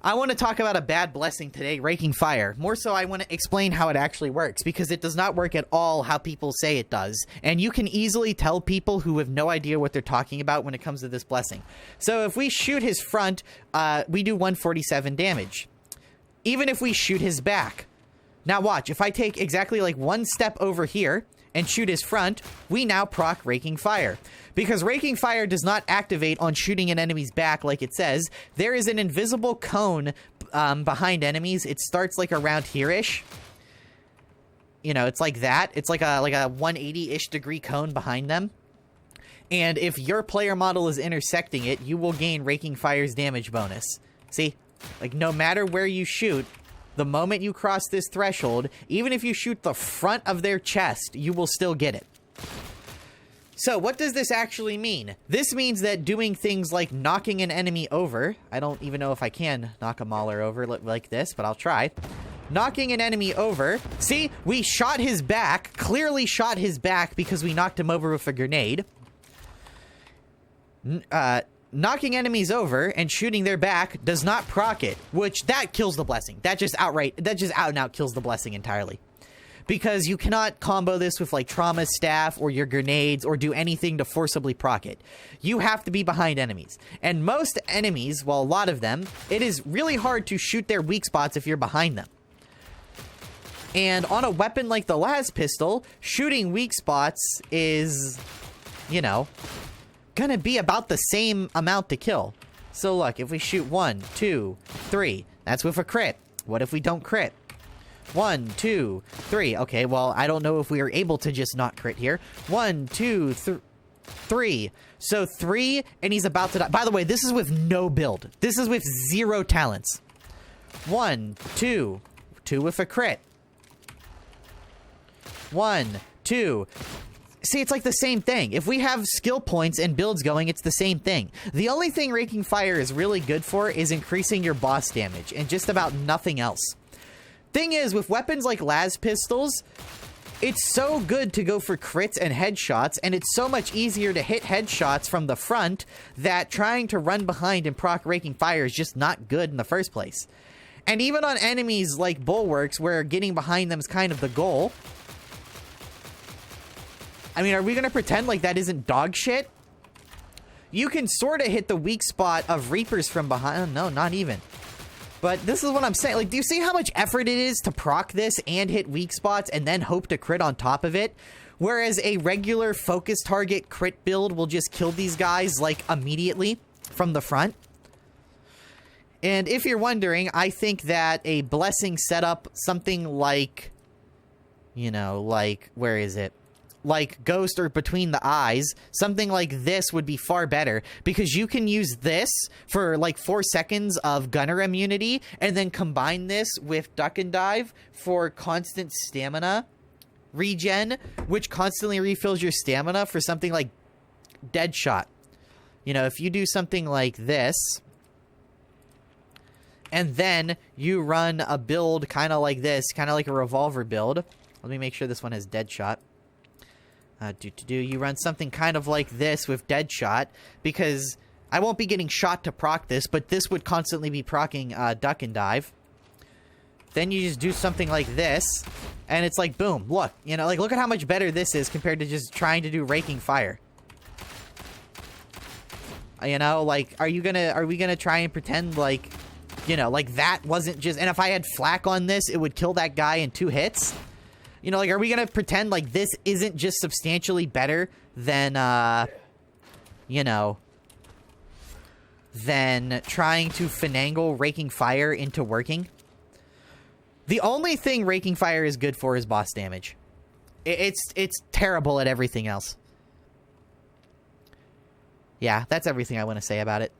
I want to talk about a bad blessing today, Raking Fire. More so, I want to explain how it actually works, because it does not work at all how people say it does. And you can easily tell people who have no idea what they're talking about when it comes to this blessing. So if we shoot his front, we do 147 damage. Even if we shoot his back. Now watch, if I take exactly like one step over here and shoot his front, we now proc Raking Fire. Because Raking Fire does not activate on shooting an enemy's back like it says. There is an invisible cone behind enemies. It starts like around here-ish. You know, it's like that. It's like a 180-ish degree cone behind them. And if your player model is intersecting it, you will gain Raking Fire's damage bonus. See? Like, no matter where you shoot, the moment you cross this threshold, even if you shoot the front of their chest, you will still get it. So, what does this actually mean? This means that doing things like knocking an enemy over... I don't even know if I can knock a mauler over like this, but I'll try. Knocking an enemy over... See? We shot his back. Clearly shot his back because we knocked him over with a grenade. Knocking enemies over and shooting their back does not proc it, which that kills the blessing. That just out and out kills the blessing entirely. Because you cannot combo this with like trauma staff or your grenades or do anything to forcibly proc it. You have to be behind enemies. And most enemies, well, a lot of them, it is really hard to shoot their weak spots if you're behind them. And on a weapon like the las pistol, shooting weak spots is, you know, gonna be about the same amount to kill. So look, if we shoot 1, 2, 3, that's with a crit. What if we don't crit? 1, 2, 3. Okay, well, I don't know if we are able to just not crit here. 1, 2, 3. So 3, and he's about to die. By the way, this is with no build. This is with 0 talents. 1, 2. 2 with a crit. 1, 2. See, it's like the same thing. If we have skill points and builds going, it's the same thing. The only thing Raking Fire is really good for is increasing your boss damage, and just about nothing else. Thing is, with weapons like las pistols, it's so good to go for crits and headshots, and it's so much easier to hit headshots from the front that trying to run behind and proc Raking Fire is just not good in the first place. And even on enemies like bulwarks, where getting behind them is kind of the goal... I mean, are we going to pretend like that isn't dog shit? You can sort of hit the weak spot of Reapers from behind. No, not even. But this is what I'm saying. Like, do you see how much effort it is to proc this and hit weak spots and then hope to crit on top of it? Whereas a regular focus target crit build will just kill these guys, like, immediately from the front. And if you're wondering, I think that a blessing setup, something like, you know, like, where is it? Like Ghost or Between the Eyes, something like this would be far better, because you can use this for like 4 seconds of gunner immunity and then combine this with duck and dive for constant stamina regen, which constantly refills your stamina for something like Deadshot. You know, if you do something like this and then you run a build kind of like this, kind of like a revolver build. Let me make sure this one has Deadshot. You run something kind of like this with Deadshot, because I won't be getting shot to proc this, but this would constantly be procking duck and dive. Then you just do something like this, and it's like, boom, look. You know, like, look at how much better this is compared to just trying to do Raking Fire. You know, like, are we gonna try and pretend like, you know, like that wasn't just... And if I had flak on this, it would kill that guy in 2 hits? You know, like, are we gonna pretend like this isn't just substantially better than, you know, than trying to finagle Raking Fire into working? The only thing Raking Fire is good for is boss damage. It's terrible at everything else. Yeah, that's everything I want to say about it.